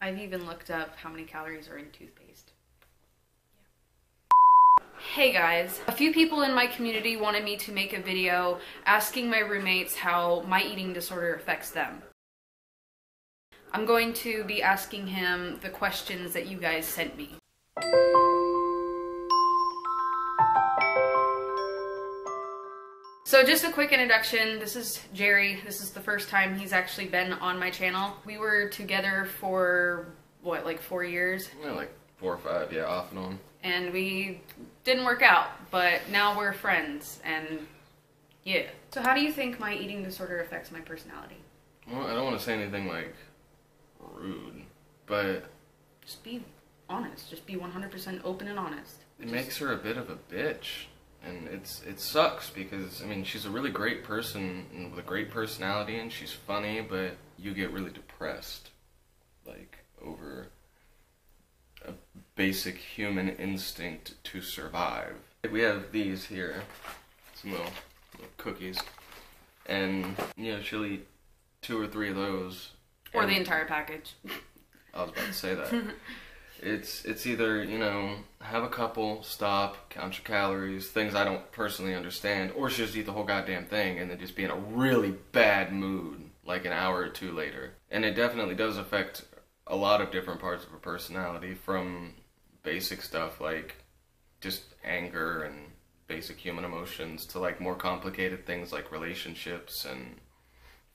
I've even looked up how many calories are in toothpaste. Hey guys, a few people in my community wanted me to make a video asking my roommates how my eating disorder affects them. I'm going to be asking him the questions that you guys sent me. So just a quick introduction, this is Jerry. This is the first time he's actually been on my channel. We were together for, what, like 4 years? Yeah, like 4 or 5, yeah, off and on. And we didn't work out, but now we're friends, and yeah. So how do you think my eating disorder affects my personality? Well, I don't want to say anything like rude, but Just be honest. Just be 100% open and honest. It makes her a bit of a bitch. And it sucks because, I mean, she's a really great person with a great personality and she's funny, but you get really depressed, like, over a basic human instinct to survive. We have these here, some little cookies, and, you know, she'll eat 2 or 3 of those. Or the entire package. I was about to say that. It's either, you know, have a couple, stop, count your calories, things I don't personally understand, or she'll just eat the whole goddamn thing and then just be in a really bad mood, like an hour or 2 later. And it definitely does affect a lot of different parts of her personality, from basic stuff like just anger and basic human emotions to like more complicated things like relationships and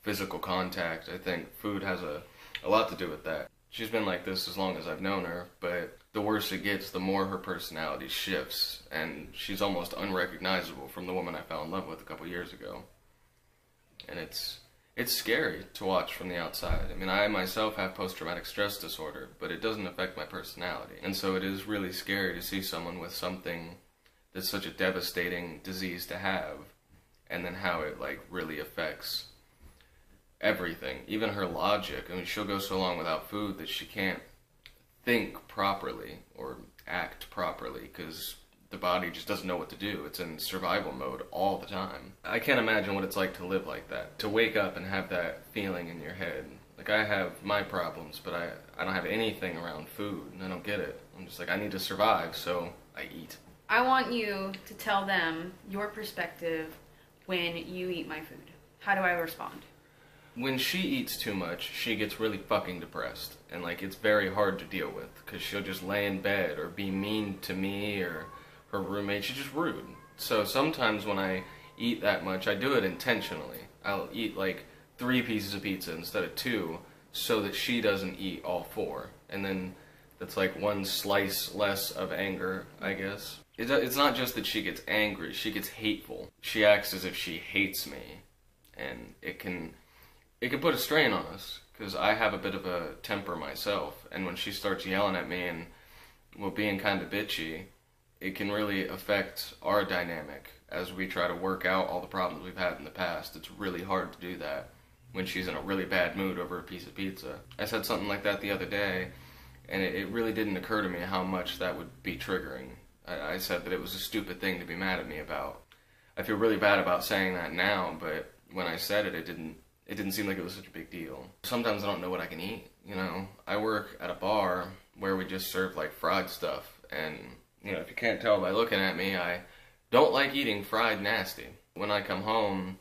physical contact. I think food has a lot to do with that. She's been like this as long as I've known her, but the worse it gets, the more her personality shifts, and she's almost unrecognizable from the woman I fell in love with a couple years ago. And it's scary to watch from the outside. I mean, I myself have post-traumatic stress disorder, but it doesn't affect my personality. And so it is really scary to see someone with something that's such a devastating disease to have, and then how it like really affects everything, even her logic. I mean, she'll go so long without food that she can't think properly or act properly because the body just doesn't know what to do. It's in survival mode all the time. I can't imagine what it's like to live like that, to wake up and have that feeling in your head. Like, I have my problems, but I don't have anything around food, and I don't get it. I'm just like, I need to survive, so I eat. I want you to tell them your perspective when you eat my food. How do I respond? When she eats too much, she gets really fucking depressed, and like it's very hard to deal with because she'll just lay in bed or be mean to me or her roommate. She's just rude. So sometimes when I eat that much, I do it intentionally. I'll eat like 3 pieces of pizza instead of 2 so that she doesn't eat all 4, and then that's like 1 slice less of anger, I guess. It's not just that she gets angry, she gets hateful. She acts as if she hates me, and it can put a strain on us, because I have a bit of a temper myself, and when she starts yelling at me and, well, being kind of bitchy, it can really affect our dynamic as we try to work out all the problems we've had in the past. It's really hard to do that when she's in a really bad mood over a piece of pizza. I said something like that the other day, and it really didn't occur to me how much that would be triggering. I said that it was a stupid thing to be mad at me about. I feel really bad about saying that now, but when I said it, it didn't seem like it was such a big deal. Sometimes I don't know what I can eat, you know. I work at a bar where we just serve like fried stuff, and, you know, if you can't tell by looking at me, I don't like eating fried nasty. When I come home,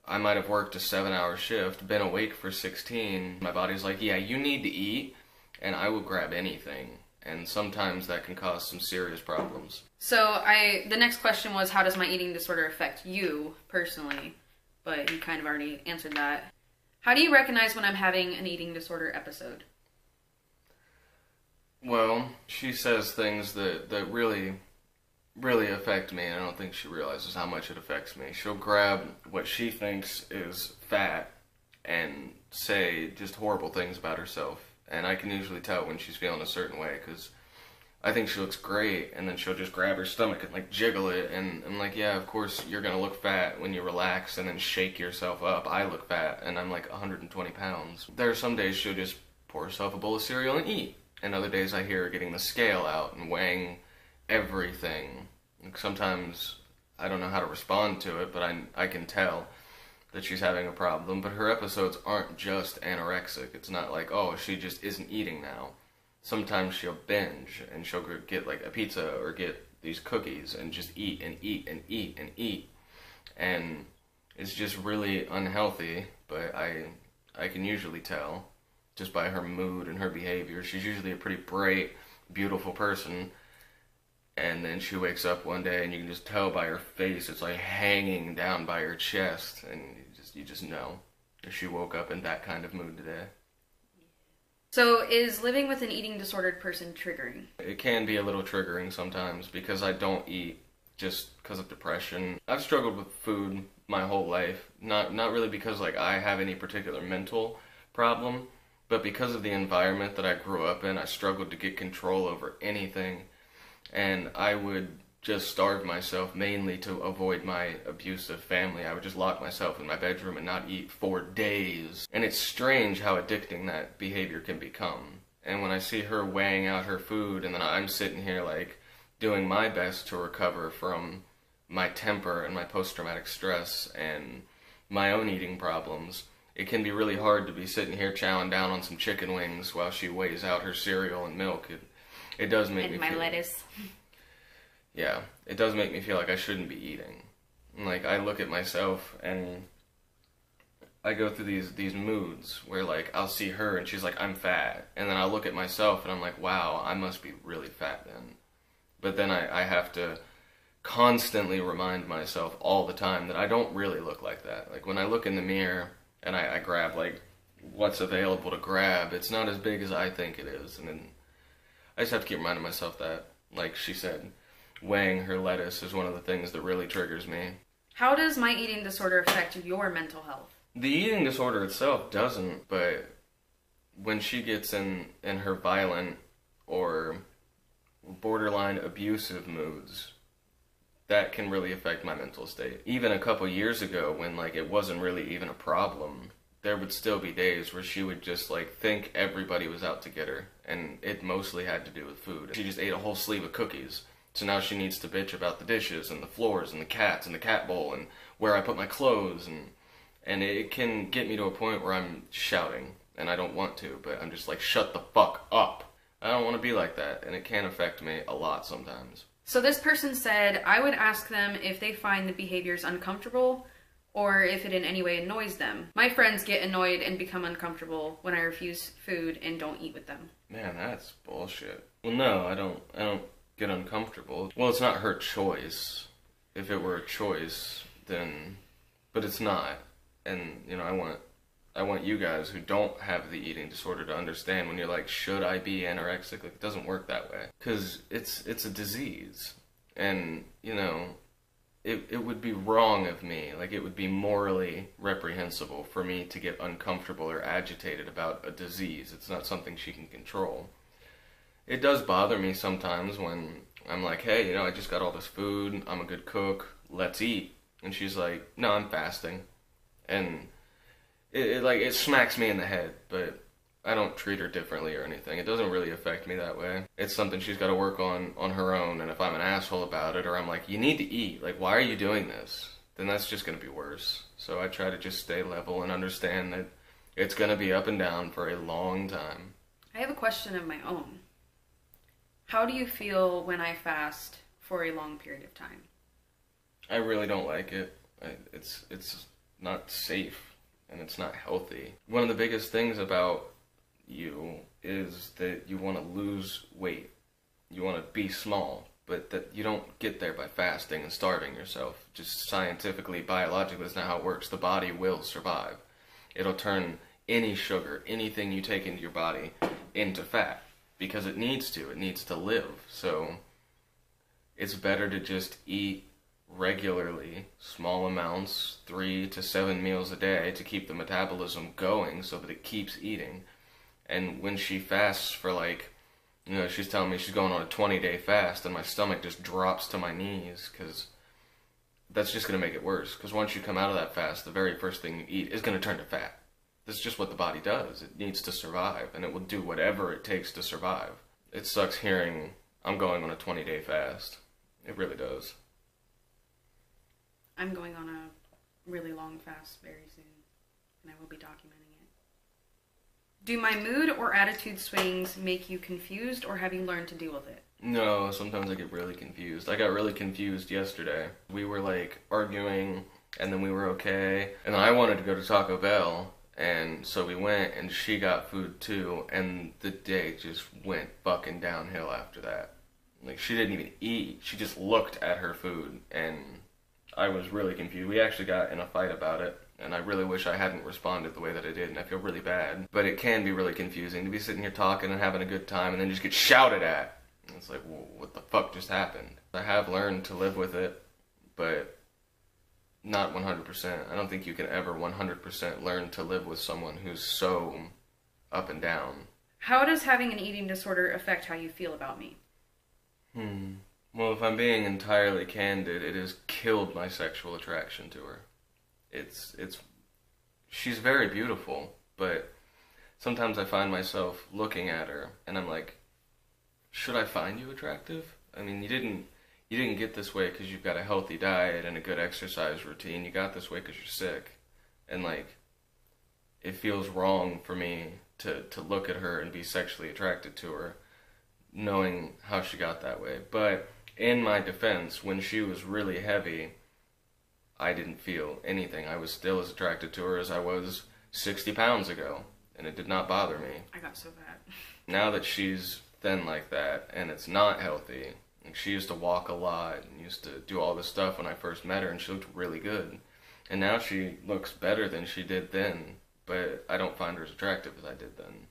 I might have worked a 7-hour shift, been awake for 16. My body's like, yeah, you need to eat, and I will grab anything. And sometimes that can cause some serious problems. So the next question was, how does my eating disorder affect you personally? But you kind of already answered that. How do you recognize when I'm having an eating disorder episode? Well, she says things that really affect me, and I don't think she realizes how much it affects me. She'll grab what she thinks is fat and say just horrible things about herself. And I can usually tell when she's feeling a certain way, because I think she looks great, and then she'll just grab her stomach and like jiggle it, and I'm like, yeah, of course you're gonna look fat when you relax and then shake yourself up. I look fat, and I'm like 120 pounds. There are some days she'll just pour herself a bowl of cereal and eat, and other days I hear her getting the scale out and weighing everything. Like, sometimes I don't know how to respond to it, but I can tell. that she's having a problem, but her episodes aren't just anorexic. It's not like, oh, she just isn't eating now. Sometimes she'll binge, and she'll get like a pizza or get these cookies and just eat and eat and eat and eat. And it's just really unhealthy, but I can usually tell just by her mood and her behavior. She's usually a pretty bright, beautiful person. And then she wakes up one day and you can just tell by her face, it's like hanging down by her chest. And you just know if she woke up in that kind of mood today. So is living with an eating disordered person triggering? It can be a little triggering sometimes because I don't eat just because of depression. I've struggled with food my whole life. Not really because like I have any particular mental problem, but because of the environment that I grew up in, I struggled to get control over anything. And I would just starve myself mainly to avoid my abusive family. I would just lock myself in my bedroom and not eat for days. And it's strange how addicting that behavior can become. And when I see her weighing out her food and then I'm sitting here like doing my best to recover from my temper and my post-traumatic stress and my own eating problems, it can be really hard to be sitting here chowing down on some chicken wings while she weighs out her cereal and milk. It does make me feel... And my lettuce. Yeah, it does make me feel like I shouldn't be eating. Like, I look at myself and I go through these moods where, like, I'll see her and she's like, I'm fat. And then I'll look at myself and I'm like, wow, I must be really fat then. But then I have to constantly remind myself all the time that I don't really look like that. Like, when I look in the mirror and I grab, like, what's available to grab, it's not as big as I think it is. And then I just have to keep reminding myself that, like she said, weighing her lettuce is one of the things that really triggers me. How does my eating disorder affect your mental health? The eating disorder itself doesn't, but when she gets in her violent or borderline abusive moods, that can really affect my mental state. Even a couple years ago when like it wasn't really even a problem, there would still be days where she would just like think everybody was out to get her, and it mostly had to do with food. She just ate a whole sleeve of cookies. So now she needs to bitch about the dishes and the floors and the cats and the cat bowl and where I put my clothes, and it can get me to a point where I'm shouting, and I don't want to, but I'm just like, shut the fuck up. I don't want to be like that, and it can affect me a lot sometimes. So this person said, I would ask them if they find the behaviors uncomfortable or if it in any way annoys them. My friends get annoyed and become uncomfortable when I refuse food and don't eat with them. Man, that's bullshit. Well, no, I don't get uncomfortable. Well, it's not her choice. If it were a choice, then... But it's not. And, you know, I want you guys who don't have the eating disorder to understand when you're like, should I be anorexic? Like, it doesn't work that way. Because it's a disease. And, you know, it would be wrong of me, like it would be morally reprehensible for me to get uncomfortable or agitated about a disease. It's not something she can control. It does bother me sometimes when I'm like, hey, you know, I just got all this food, I'm a good cook, let's eat. And she's like, no, I'm fasting. And it smacks me in the head, but I don't treat her differently or anything. It doesn't really affect me that way. It's something she's got to work on her own, and if I'm an asshole about it, or I'm like, you need to eat, like, why are you doing this? Then that's just going to be worse. So I try to just stay level and understand that it's going to be up and down for a long time. I have a question of my own. How do you feel when I fast for a long period of time? I really don't like it. It's not safe, and it's not healthy. One of the biggest things about you is that you want to lose weight. You want to be small, but that you don't get there by fasting and starving yourself. Just scientifically, biologically, that's not how it works. The body will survive. It'll turn any sugar, anything you take into your body, into fat. Because it needs to. It needs to live. So it's better to just eat regularly, small amounts, 3 to 7 meals a day to keep the metabolism going so that it keeps eating. And when she fasts for like, you know, she's telling me she's going on a 20-day fast, and my stomach just drops to my knees, because that's just going to make it worse. Because once you come out of that fast, the very first thing you eat is going to turn to fat. That's just what the body does. It needs to survive, and it will do whatever it takes to survive. It sucks hearing I'm going on a 20-day fast. It really does. I'm going on a really long fast very soon, and I will be documenting it. Do my mood or attitude swings make you confused, or have you learned to deal with it? No, sometimes I get really confused. I got really confused yesterday. We were like arguing, and then we were okay, and then I wanted to go to Taco Bell, and so we went, and she got food too, and the day just went fucking downhill after that. Like, she didn't even eat. She just looked at her food, and I was really confused. We actually got in a fight about it, and I really wish I hadn't responded the way that I did, and I feel really bad. But it can be really confusing to be sitting here talking and having a good time, and then just get shouted at. And it's like, well, what the fuck just happened? I have learned to live with it, but not 100%. I don't think you can ever 100% learn to live with someone who's so up and down. How does having an eating disorder affect how you feel about me? Well, if I'm being entirely candid, it has killed my sexual attraction to her. She's very beautiful, but sometimes I find myself looking at her, and I'm like, should I find you attractive? I mean, you didn't get this way because you've got a healthy diet and a good exercise routine. You got this way because you're sick. And, like, it feels wrong for me to look at her and be sexually attracted to her, knowing how she got that way. But in my defense, when she was really heavy, I didn't feel anything. I was still as attracted to her as I was 60 pounds ago, and it did not bother me. I got so bad. Now that she's thin like that, and it's not healthy, like, she used to walk a lot and used to do all this stuff when I first met her, and she looked really good. And now she looks better than she did then, but I don't find her as attractive as I did then.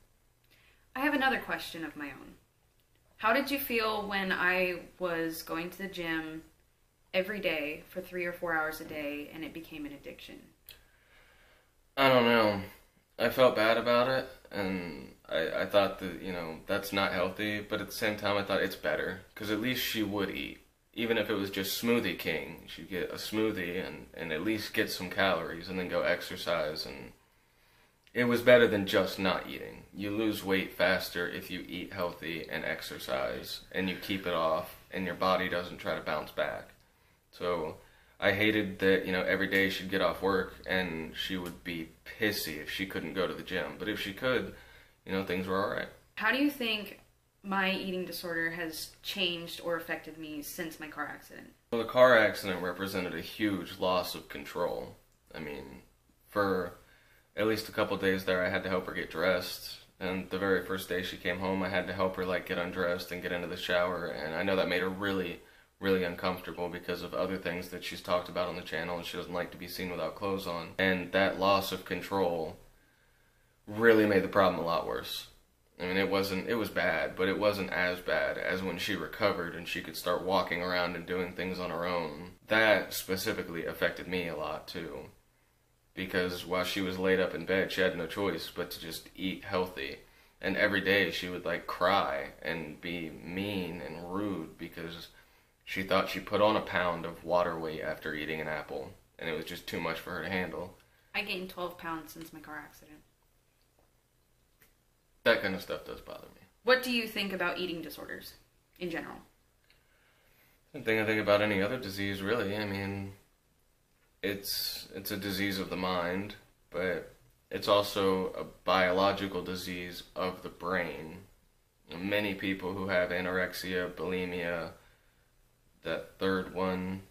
I have another question of my own. How did you feel when I was going to the gym every day for 3 or 4 hours a day and it became an addiction? I don't know. I felt bad about it, and I thought that, that's not healthy, but at the same time I thought it's better, because at least she would eat. Even if it was just Smoothie King, she'd get a smoothie and at least get some calories and then go exercise, and it was better than just not eating. You lose weight faster if you eat healthy and exercise, and you keep it off, and your body doesn't try to bounce back. So I hated that, every day she'd get off work, and she would be pissy if she couldn't go to the gym. But if she could, things were alright. How do you think my eating disorder has changed or affected me since my car accident? Well, the car accident represented a huge loss of control. I mean, for at least a couple days there, I had to help her get dressed, and the very first day she came home, I had to help her, get undressed and get into the shower, and I know that made her really, really uncomfortable because of other things that she's talked about on the channel, and she doesn't like to be seen without clothes on. And that loss of control really made the problem a lot worse. I mean, it was bad, but it wasn't as bad as when she recovered and she could start walking around and doing things on her own. That specifically affected me a lot too, because while she was laid up in bed, she had no choice but to just eat healthy. And every day she would cry and be mean and rude because she thought she put on a pound of water weight after eating an apple, and it was just too much for her to handle. I gained 12 pounds since my car accident. That kind of stuff does bother me. What do you think about eating disorders in general? Same thing I think about any other disease, really. I mean, it's a disease of the mind, but it's also a biological disease of the brain. Many people who have anorexia, bulimia, that third one,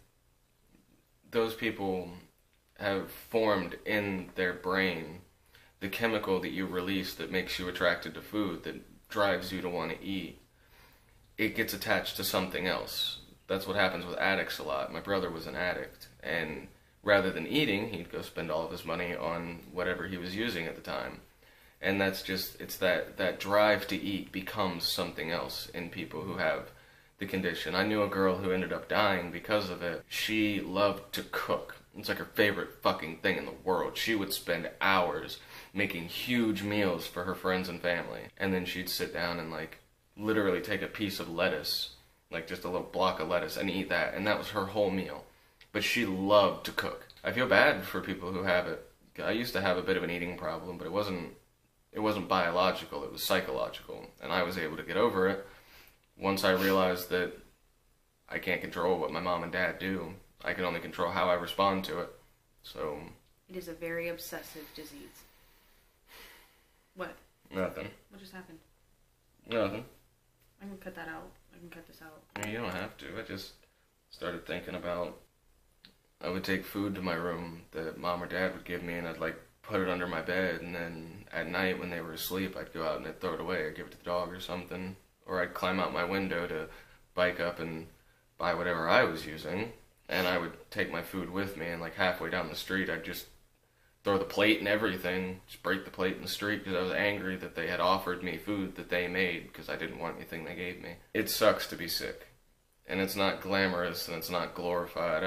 those people have formed in their brain the chemical that you release that makes you attracted to food, that drives you to want to eat. It gets attached to something else. That's what happens with addicts a lot. My brother was an addict, and rather than eating, he'd go spend all of his money on whatever he was using at the time. And that's just, it's that drive to eat becomes something else in people who have the condition. I knew a girl who ended up dying because of it. She loved to cook. It's like her favorite fucking thing in the world. She would spend hours making huge meals for her friends and family. And then she'd sit down and literally take a piece of lettuce, just a little block of lettuce, and eat that. And that was her whole meal. But she loved to cook. I feel bad for people who have it. I used to have a bit of an eating problem, but it wasn't biological, it was psychological. And I was able to get over it once I realized that I can't control what my mom and dad do. I can only control how I respond to it. So... It is a very obsessive disease. What? Nothing. What just happened? Nothing. I can cut that out. I can cut this out. You don't have to. I just started thinking about... I would take food to my room that Mom or Dad would give me, and I'd, like, put it under my bed, and then at night when they were asleep, I'd go out and I'd throw it away or give it to the dog or something. Or I'd climb out my window to bike up and buy whatever I was using, and I would take my food with me, and, like, halfway down the street, I'd just throw the plate and everything, just break the plate in the street because I was angry that they had offered me food that they made because I didn't want anything they gave me. It sucks to be sick, and it's not glamorous and it's not glorified.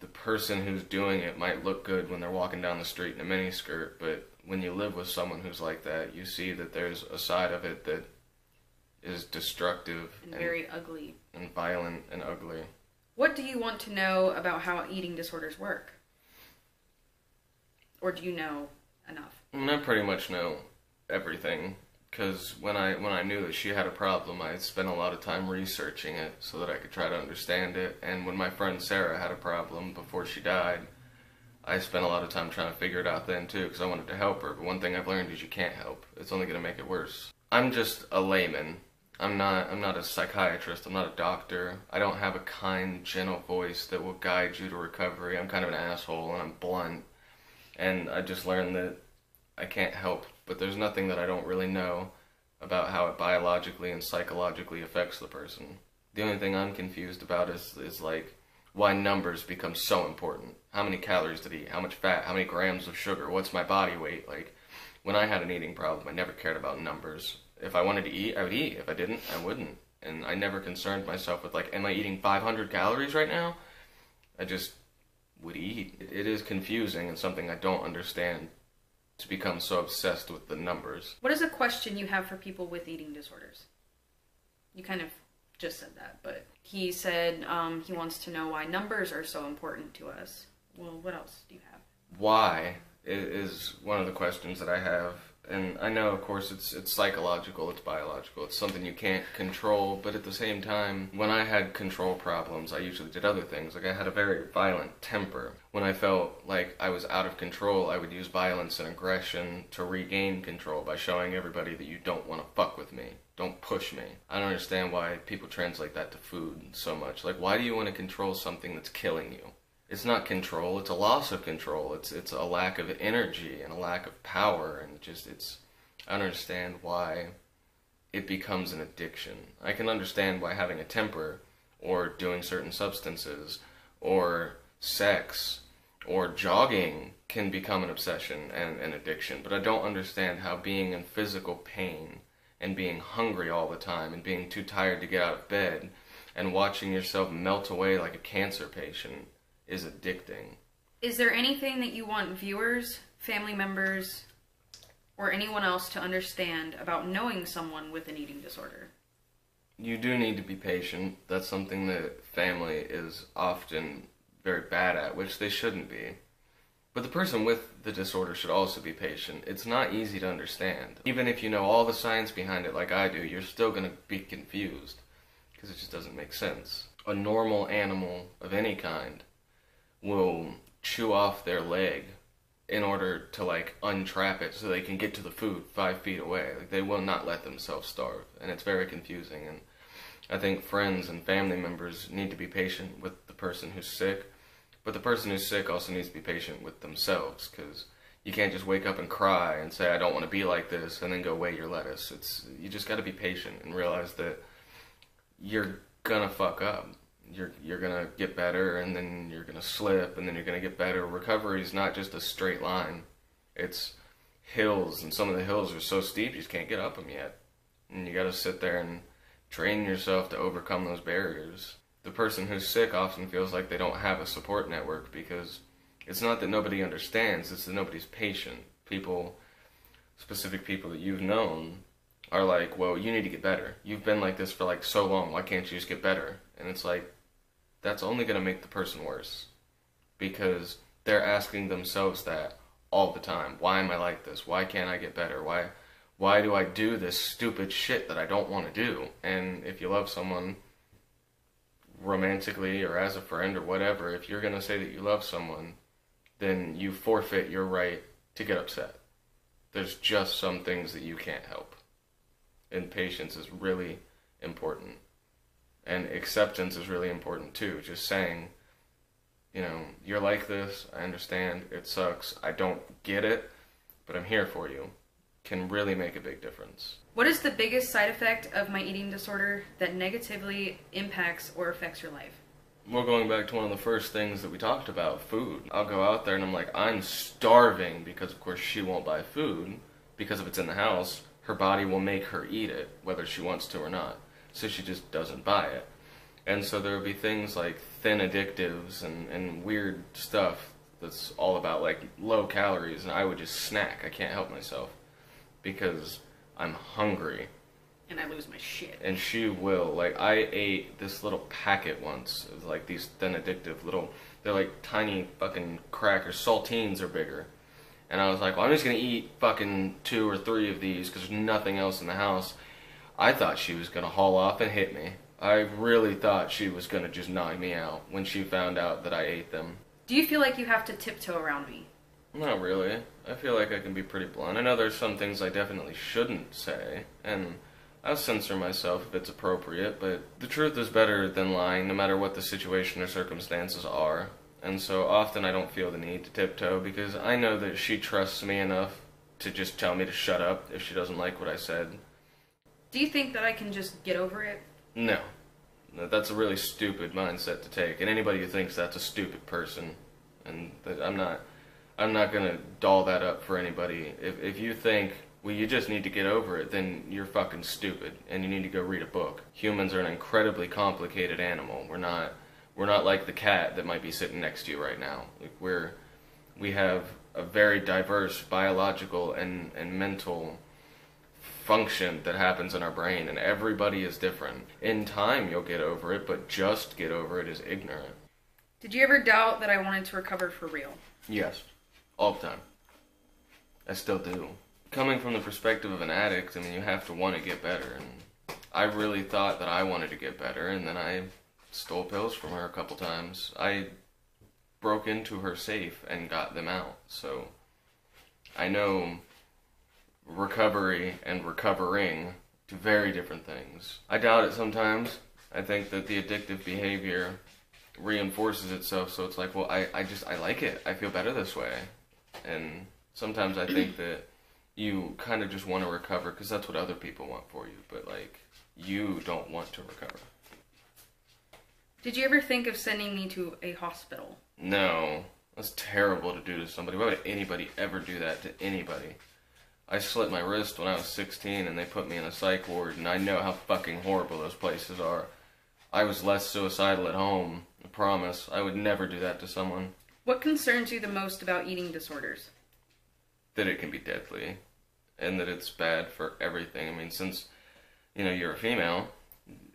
The person who's doing it might look good when they're walking down the street in a miniskirt, but when you live with someone who's like that, you see that there's a side of it that is destructive and very ugly and violent and ugly. What do you want to know about how eating disorders work? Or do you know enough? I pretty much know everything, because when I knew that she had a problem, I spent a lot of time researching it so that I could try to understand it. And when my friend Sarah had a problem before she died, I spent a lot of time trying to figure it out then too, because I wanted to help her. But one thing I've learned is you can't help. It's only going to make it worse. I'm just a layman. I'm not a psychiatrist. I'm not a doctor. I don't have a kind, gentle voice that will guide you to recovery. I'm kind of an asshole and I'm blunt. And I just learned that I can't help, but there's nothing that I don't really know about how it biologically and psychologically affects the person. The only thing I'm confused about is like, why numbers become so important. How many calories did I eat? How much fat? How many grams of sugar? What's my body weight? Like, when I had an eating problem, I never cared about numbers. If I wanted to eat, I would eat. If I didn't, I wouldn't. And I never concerned myself with, like, am I eating 500 calories right now? I just would eat. It is confusing and something I don't understand, to become so obsessed with the numbers. What is a question you have for people with eating disorders? You kind of just said that, but he said he wants to know why numbers are so important to us. Well, what else do you have? Why is one of the questions that I have. And I know, of course, it's psychological, it's biological, it's something you can't control, but at the same time, when I had control problems, I usually did other things. Like, I had a very violent temper. When I felt like I was out of control, I would use violence and aggression to regain control by showing everybody that you don't want to fuck with me. Don't push me. I don't understand why people translate that to food so much. Like, why do you want to control something that's killing you? It's not control, it's a loss of control. It's a lack of energy and a lack of power, and I don't understand why it becomes an addiction. I can understand why having a temper, or doing certain substances, or sex, or jogging can become an obsession and an addiction, but I don't understand how being in physical pain and being hungry all the time and being too tired to get out of bed and watching yourself melt away like a cancer patient is addicting. Is there anything that you want viewers, family members, or anyone else to understand about knowing someone with an eating disorder? You do need to be patient. That's something that family is often very bad at, which they shouldn't be. But the person with the disorder should also be patient. It's not easy to understand. Even if you know all the science behind it like I do, you're still going to be confused because it just doesn't make sense. A normal animal of any kind will chew off their leg in order to, like, untrap it so they can get to the food 5 feet away. Like, they will not let themselves starve, and it's very confusing. And I think friends and family members need to be patient with the person who's sick, but the person who's sick also needs to be patient with themselves, because you can't just wake up and cry and say, I don't want to be like this, and then go weigh your lettuce. You just got to be patient and realize that you're gonna fuck up. You're gonna get better, and then you're gonna slip, and then you're gonna get better. Recovery is not just a straight line. It's hills, and some of the hills are so steep you just can't get up them yet. And you gotta sit there and train yourself to overcome those barriers. The person who's sick often feels like they don't have a support network, because it's not that nobody understands, it's that nobody's patient. People, specific people that you've known, are like, well, you need to get better. You've been like this for like so long, why can't you just get better? And it's like, that's only going to make the person worse, because they're asking themselves that all the time. Why am I like this? Why can't I get better? Why do I do this stupid shit that I don't want to do? And if you love someone romantically or as a friend or whatever, if you're going to say that you love someone, then you forfeit your right to get upset. There's just some things that you can't help. And patience is really important. And acceptance is really important too. Just saying, you know, you're like this, I understand, it sucks, I don't get it, but I'm here for you, can really make a big difference. What is the biggest side effect of my eating disorder that negatively impacts or affects your life? We're going back to one of the first things that we talked about, food. I'll go out there and I'm like, I'm starving, because of course she won't buy food, because if it's in the house, her body will make her eat it, whether she wants to or not. So she just doesn't buy it. And so there will be things like thin addictives and weird stuff that's all about like low calories, and I would just snack. I can't help myself because I'm hungry. And I lose my shit. And she will. Like, I ate this little packet once of like these thin addictive little, they're like tiny fucking crackers. Saltines are bigger. And I was like, well, I'm just going to eat fucking 2 or 3 of these because there's nothing else in the house. I thought she was going to haul off and hit me. I really thought she was going to just knock me out when she found out that I ate them. Do you feel like you have to tiptoe around me? Not really. I feel like I can be pretty blunt. I know there's some things I definitely shouldn't say, and I'll censor myself if it's appropriate, but the truth is better than lying, no matter what the situation or circumstances are. And so often I don't feel the need to tiptoe, because I know that she trusts me enough to just tell me to shut up if she doesn't like what I said. Do you think that I can just get over it? No. That's a really stupid mindset to take, and anybody who thinks that's a stupid person, and that I'm not gonna doll that up for anybody. If you think, well, you just need to get over it, then you're fucking stupid, and you need to go read a book. Humans are an incredibly complicated animal. We're not like the cat that might be sitting next to you right now. Like we have a very diverse biological and mental function that happens in our brain, and everybody is different. In time you'll get over it, but just get over it is ignorant. Did you ever doubt that I wanted to recover for real? Yes. All the time. I still do. Coming from the perspective of an addict, I mean, you have to want to get better, and I really thought that I wanted to get better, and then I stole pills from her a couple times. I broke into her safe and got them out, so I know recovery and recovering do very different things. I doubt it sometimes. I think that the addictive behavior reinforces itself, so it's like, well, I like it. I feel better this way. And sometimes I think that you kind of just want to recover because that's what other people want for you, but like, you don't want to recover. Did you ever think of sending me to a hospital? No. That's terrible to do to somebody. Why would anybody ever do that to anybody? I slit my wrist when I was 16 and they put me in a psych ward, and I know how fucking horrible those places are. I was less suicidal at home, I promise. I would never do that to someone. What concerns you the most about eating disorders? That it can be deadly, and that it's bad for everything. I mean, since, you know, you're a female,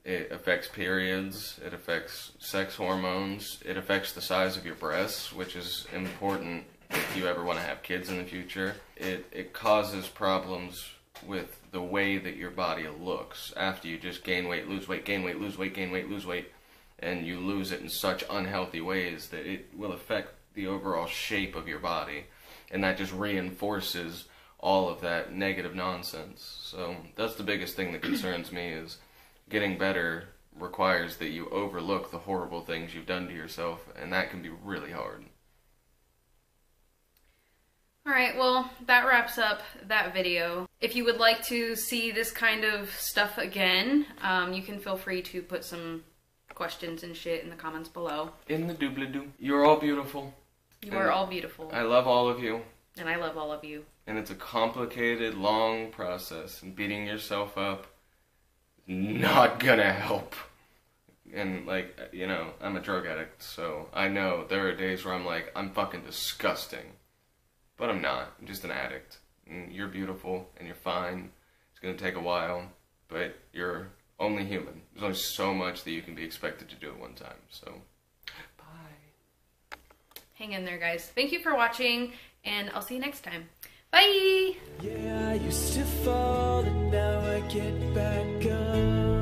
it affects periods, it affects sex hormones, it affects the size of your breasts, which is important if you ever want to have kids in the future. It causes problems with the way that your body looks after you just gain weight, lose weight, gain weight, lose weight, gain weight, lose weight, and you lose it in such unhealthy ways that it will affect the overall shape of your body, and that just reinforces all of that negative nonsense. So that's the biggest thing that concerns me, is getting better requires that you overlook the horrible things you've done to yourself, and that can be really hard. Alright, well, that wraps up that video. If you would like to see this kind of stuff again, you can feel free to put some questions and shit in the comments below. In the doobly-doo. You're all beautiful. You are all beautiful. I love all of you. And I love all of you. And it's a complicated, long process, and beating yourself up is not gonna help. And, like, you know, I'm a drug addict, so I know there are days where I'm like, I'm fucking disgusting. But I'm not. I'm just an addict. And you're beautiful, and you're fine. It's gonna take a while, but you're only human. There's only so much that you can be expected to do at one time, so bye. Hang in there, guys. Thank you for watching, and I'll see you next time. Bye! Yeah, I used to fall, and now I get back up.